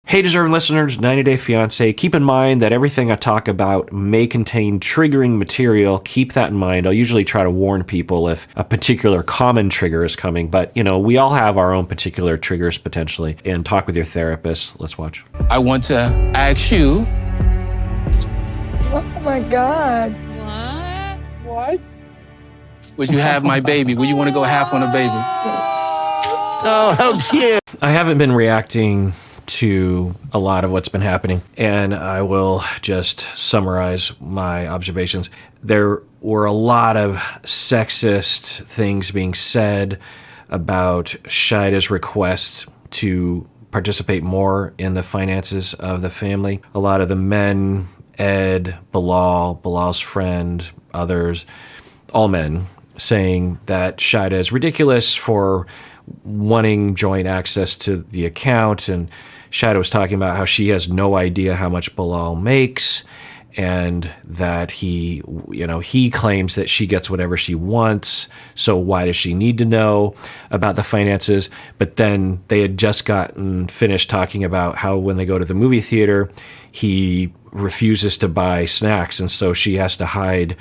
Hey, deserving listeners, 90 Day Fiancé. Keep in mind that everything I talk about may contain triggering material. Keep that in mind. I'll usually try to warn people if a particular common trigger is coming, but we all have our own particular triggers potentially. And talk with your therapist. Let's watch. I want to ask you. Oh my God. What? Would you have my baby? Would you want to go half on a baby? Oh, how cute. I haven't been reacting to a lot of what's been happening, and I will just summarize my observations. There were a lot of sexist things being said about Shaeeda's request to participate more in the finances of the family. A lot of the men, Ed, Bilal's friend, others, all men, saying that Shaeeda is ridiculous for wanting joint access to the account, and Shaeeda was talking about how she has no idea how much Bilal makes, and that he claims that she gets whatever she wants, so why does she need to know about the finances? But then they had just gotten finished talking about how when they go to the movie theater, he refuses to buy snacks, and so she has to hide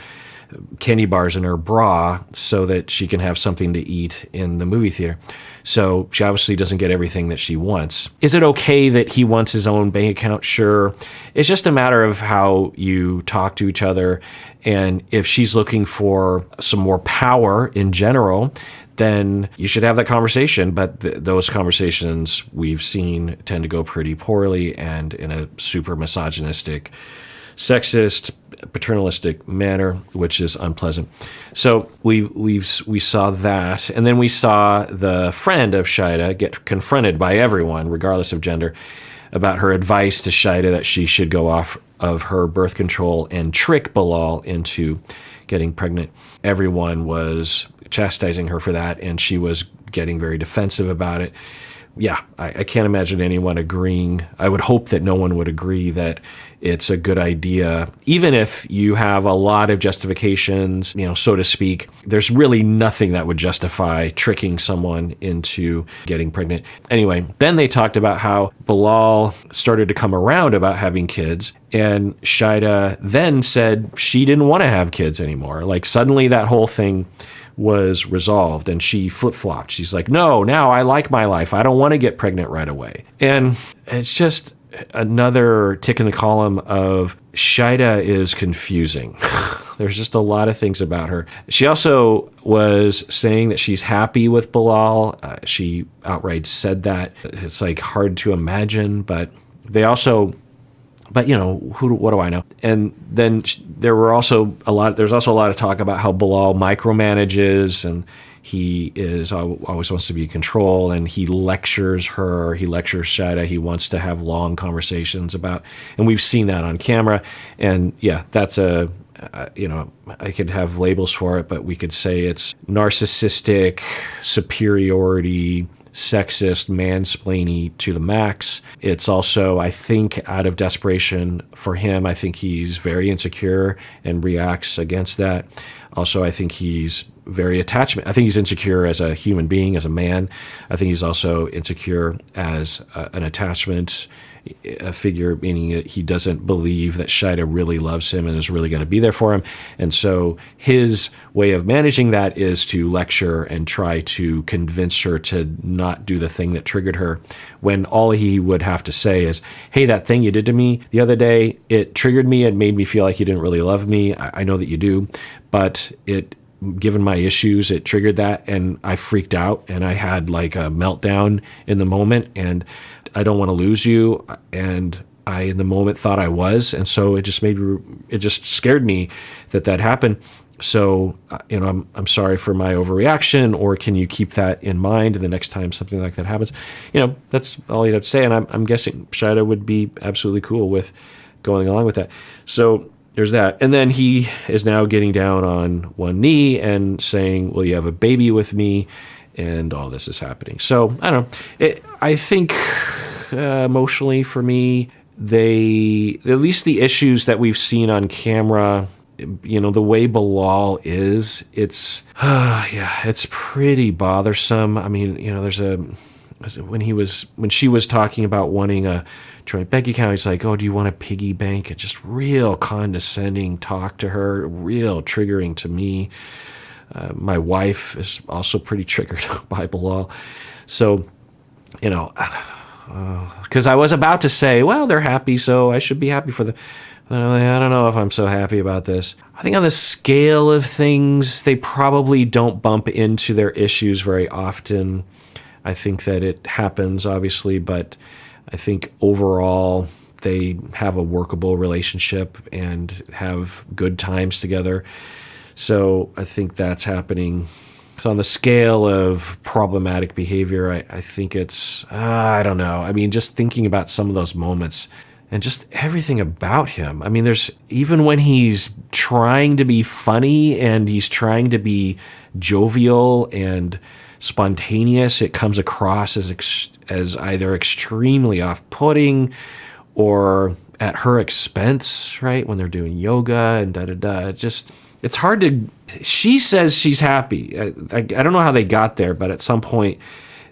candy bars in her bra so that she can have something to eat in the movie theater. So she obviously doesn't get everything that she wants. Is it okay that he wants his own bank account? Sure. It's just a matter of how you talk to each other. And if she's looking for some more power in general, then you should have that conversation. But those conversations we've seen tend to go pretty poorly and in a super misogynistic, sexist, paternalistic manner, which is unpleasant. So we saw that, and then we saw the friend of Shaeeda get confronted by everyone, regardless of gender, about her advice to Shaeeda that she should go off of her birth control and trick Bilal into getting pregnant. Everyone was chastising her for that, and she was getting very defensive about it. Yeah, I can't imagine anyone agreeing. I would hope that no one would agree that it's a good idea. Even if you have a lot of justifications, so to speak, there's really nothing that would justify tricking someone into getting pregnant. Anyway, then they talked about how Bilal started to come around about having kids, and Shaeeda then said she didn't want to have kids anymore. Like suddenly that whole thing was resolved, and she flip-flopped. She's like, no, now I like my life. I don't want to get pregnant right away. And it's just another tick in the column of Shaeeda is confusing. There's just a lot of things about her. She also was saying that she's happy with Bilal. She outright said that. It's like hard to imagine, but they also... But what do I know? And then there's also a lot of talk about how Bilal micromanages, and he always wants to be in control, and he lectures Shaeeda. He wants to have long conversations about, and we've seen that on camera. And yeah, that's I could have labels for it, but we could say it's narcissistic, superiority, sexist, mansplaining to the max. It's also, I think, out of desperation for him. I think he's very insecure and reacts against that. Also, I think he's very attachment. I think he's insecure as a human being, as a man. I think he's also insecure as an attachment figure, meaning that he doesn't believe that Shaeeda really loves him and is really going to be there for him. And so his way of managing that is to lecture and try to convince her to not do the thing that triggered her, when all he would have to say is, hey, that thing you did to me the other day, it triggered me. It made me feel like you didn't really love me. I know that you do, but given my issues, it triggered that, and I freaked out, and I had like a meltdown in the moment, and I don't want to lose you, and I in the moment thought I was, and so it just scared me that happened. So I'm sorry for my overreaction, or can you keep that in mind the next time something like that happens? That's all you'd have to say, and I'm guessing Shaeeda would be absolutely cool with going along with that. So there's that. And then he is now getting down on one knee and saying, will you have a baby with me? And all this is happening. So I don't know. I think emotionally for me, at least the issues that we've seen on camera, the way Bilal is, it's pretty bothersome. I mean, there's when she was talking about wanting a joint bank account. He's like, oh, do you want a piggy bank? It's just real condescending talk to her, real triggering to me. My wife is also pretty triggered by Bilal. So, you know, because I was about to say, well, they're happy, so I should be happy for them. I don't know if I'm so happy about this. I think on the scale of things, they probably don't bump into their issues very often. I think that it happens, obviously, but I think overall they have a workable relationship and have good times together. So I think that's happening. So on the scale of problematic behavior, I think it's, I don't know. I mean, just thinking about some of those moments and just everything about him. I mean, there's, even when he's trying to be funny and he's trying to be jovial and spontaneous, it comes across as either extremely off-putting or at her expense, right? When they're doing yoga and da-da-da. It's hard to, she says she's happy. I don't know how they got there, but at some point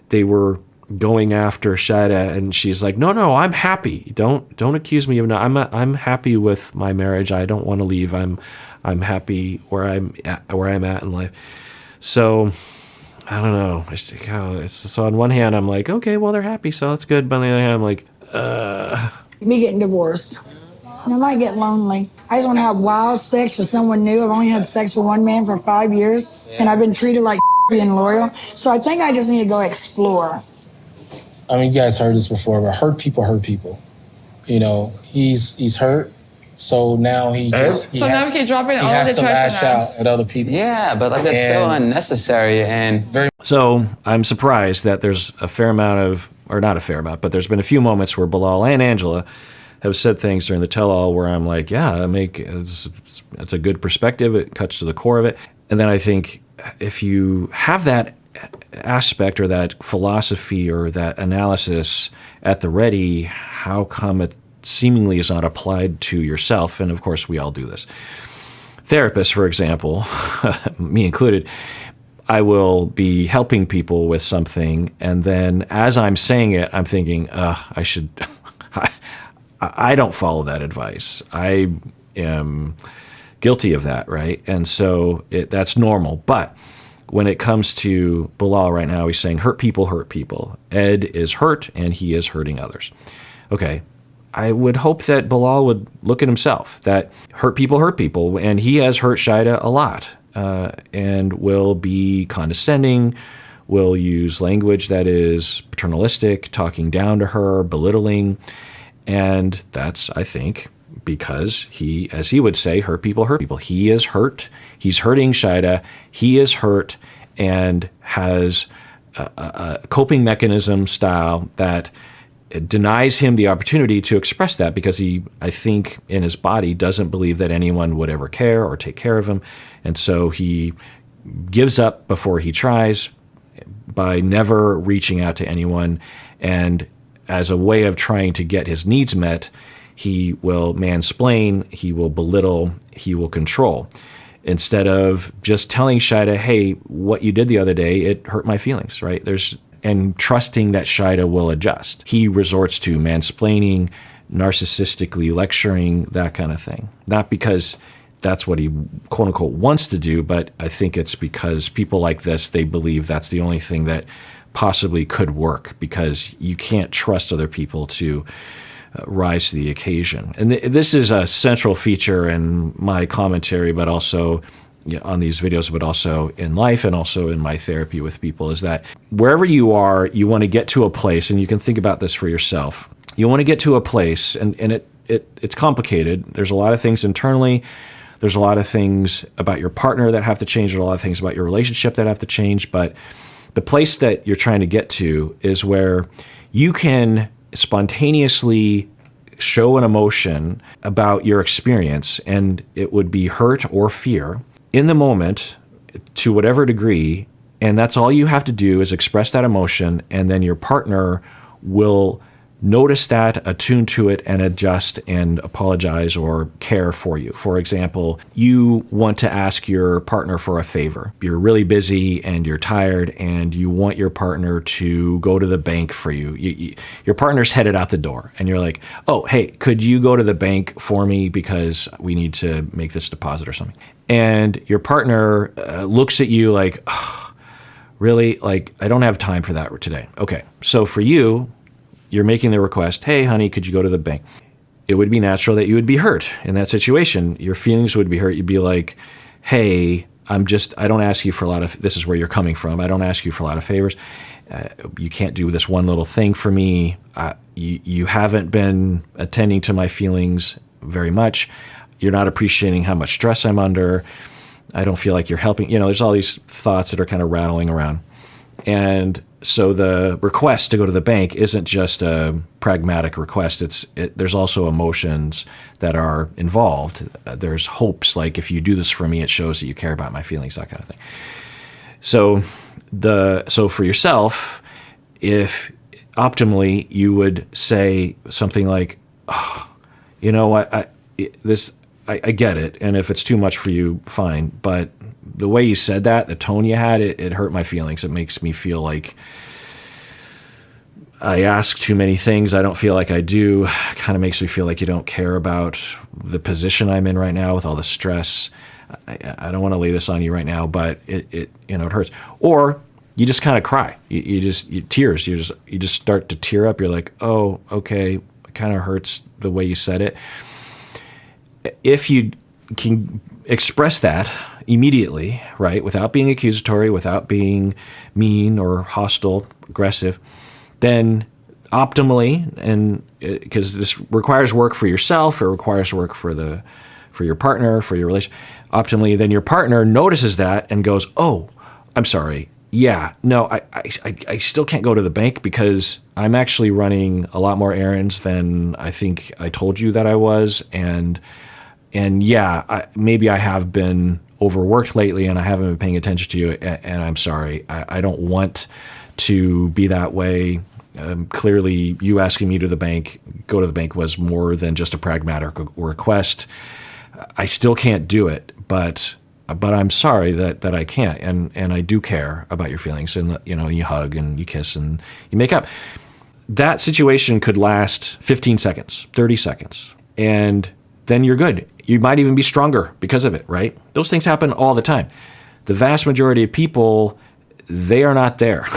they were going after Shaeeda and she's like, no, I'm happy. Don't accuse me of no, I'm happy with my marriage. I don't want to leave. I'm happy where I'm at in life. So I don't know. So on one hand, I'm like, okay, well, they're happy, so that's good. But on the other hand, I'm like, Me getting divorced. And I might get lonely. I just want to have wild sex with someone new. I've only had sex with one man for 5 years, and I've been treated like being loyal. So I think I just need to go explore. I mean, you guys heard this before, but hurt people hurt people. You know, he's hurt, so now he has now we can drop in all the to trash lash on out us. at other people. Yeah, but like that's so unnecessary and very. So I'm surprised that there's a fair amount of, or not a fair amount, but there's been a few moments where Bilal and Angela have said things during the tell-all where I'm like, yeah, it's a good perspective. It cuts to the core of it. And then I think if you have that aspect or that philosophy or that analysis at the ready, how come it seemingly is not applied to yourself? And of course, we all do this. Therapists, for example, me included, I will be helping people with something, and then as I'm saying it, I'm thinking, I don't follow that advice. I am guilty of that, right? And so that's normal. But when it comes to Bilal right now, he's saying hurt people hurt people. Ed is hurt, and he is hurting others. Okay, I would hope that Bilal would look at himself, that hurt people, and he has hurt Shaeeda a lot, and will be condescending, will use language that is paternalistic, talking down to her, belittling. And that's, I think, because he, as he would say, hurt people hurt people. He is hurt. He's hurting Shaeeda. He is hurt and has a coping mechanism style that denies him the opportunity to express that because he, I think, in his body doesn't believe that anyone would ever care or take care of him. And so he gives up before he tries by never reaching out to anyone. And as a way of trying to get his needs met, he will mansplain, he will belittle, he will control. Instead of just telling Shaeeda, hey, what you did the other day, it hurt my feelings, right? And trusting that Shaeeda will adjust. He resorts to mansplaining, narcissistically lecturing, that kind of thing. Not because that's what he, quote unquote, wants to do, but I think it's because people like this, they believe that's the only thing that possibly could work because you can't trust other people to rise to the occasion. And this is a central feature in my commentary, but also on these videos, but also in life and also in my therapy with people, is that wherever you are, you want to get to a place, and you can think about this for yourself. You want to get to a place, and it's complicated. There's a lot of things internally. There's a lot of things about your partner that have to change. There's a lot of things about your relationship that have to change, but the place that you're trying to get to is where you can spontaneously show an emotion about your experience, and it would be hurt or fear in the moment to whatever degree, and that's all you have to do is express that emotion, and then your partner will notice that, attune to it, and adjust and apologize or care for you. For example, you want to ask your partner for a favor. You're really busy and you're tired and you want your partner to go to the bank for you. Your partner's headed out the door and you're like, oh, hey, could you go to the bank for me because we need to make this deposit or something? And your partner looks at you like, oh, really? Like, I don't have time for that today. Okay, so for you, you're making the request, hey, honey, could you go to the bank? It would be natural that you would be hurt in that situation. Your feelings would be hurt. You'd be like, hey, I don't ask you for a lot of, this is where you're coming from. I don't ask you for a lot of favors. You can't do this one little thing for me. You haven't been attending to my feelings very much. You're not appreciating how much stress I'm under. I don't feel like you're helping. There's all these thoughts that are kind of rattling around. And so the request to go to the bank isn't just a pragmatic request. There's also emotions that are involved. There's hopes, like if you do this for me, it shows that you care about my feelings, that kind of thing. So for yourself, if optimally you would say something like, oh, you know what, I get it, and if it's too much for you, fine. But the way you said that, the tone you had, it hurt my feelings. It makes me feel like I ask too many things. I don't feel like I do. Kind of makes me feel like you don't care about the position I'm in right now with all the stress. I don't want to lay this on you right now, but it hurts. Or you just kind of cry. You just start to tear up. You're like, oh, okay, it kind of hurts the way you said it. If you can express that immediately, right, without being accusatory, without being mean or hostile, aggressive, then optimally, and because this requires work for yourself, it requires work for your partner, for your relation, optimally, then your partner notices that and goes, oh, I'm sorry. Yeah, no, I still can't go to the bank because I'm actually running a lot more errands than I think I told you that I was. And yeah, maybe I have been overworked lately and I haven't been paying attention to you, and I'm sorry. I don't want to be that way. Clearly, you asking me to go to the bank was more than just a pragmatic request. I still can't do it, but I'm sorry that I can't, and I do care about your feelings, and you hug and you kiss and you make up. That situation could last 15 seconds, 30 seconds, and then you're good. You might even be stronger because of it, right? Those things happen all the time. The vast majority of people, they are not there.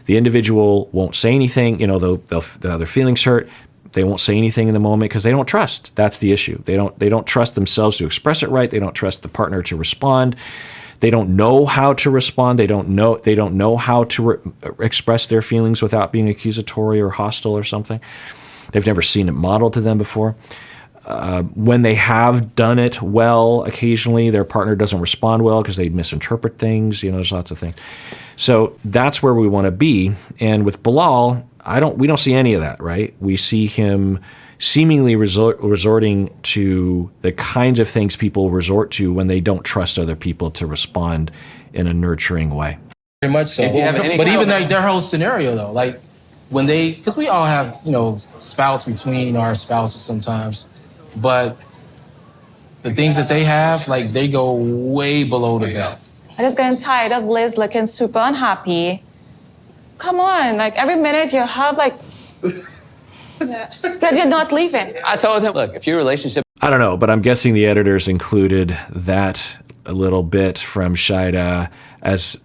The individual won't say anything, they'll have their feelings hurt. They won't say anything in the moment because they don't trust. That's the issue. They don't trust themselves to express it right. They don't trust the partner to respond. They don't know how to respond. They don't know how to express their feelings without being accusatory or hostile or something. They've never seen it modeled to them before. When they have done it well, occasionally their partner doesn't respond well because they misinterpret things. There's lots of things. So that's where we want to be. And with Bilal, we don't see any of that, right? We see him seemingly resorting to the kinds of things people resort to when they don't trust other people to respond in a nurturing way. Very much so. But even their whole scenario, though, like when because we all have, spouts between our spouses sometimes, but the things that they have, like they go way below the belt. I'm just getting tired of Liz looking super unhappy. Come on, like every minute you have that you're not leaving. I told him, look, if your relationship... I don't know, but I'm guessing the editors included that a little bit from Shaeeda as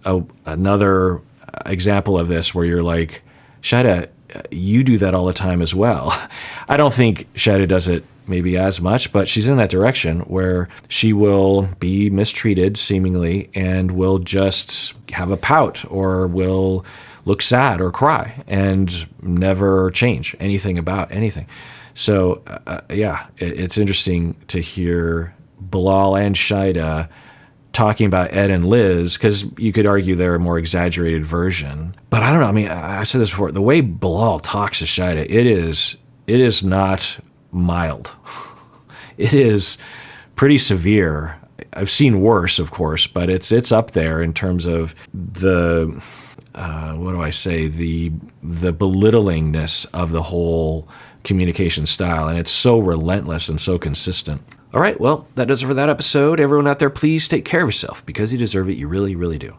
another example of this where you're like, Shaeeda, you do that all the time as well. I don't think Shaeeda does it maybe as much, but she's in that direction where she will be mistreated seemingly and will just have a pout or will look sad or cry and never change anything about anything. So it's interesting to hear Bilal and Shaeeda talking about Ed and Liz, because you could argue they're a more exaggerated version. But I don't know. I mean, I said this before. The way Bilal talks to Shaeeda, it is not mild. It is pretty severe. I've seen worse, of course, but it's up there in terms of the what do I say, the belittlingness of the whole communication style. And it's so relentless and so consistent. All right, well, that does it for that episode. Everyone out there, please take care of yourself because you deserve it. You really, really do.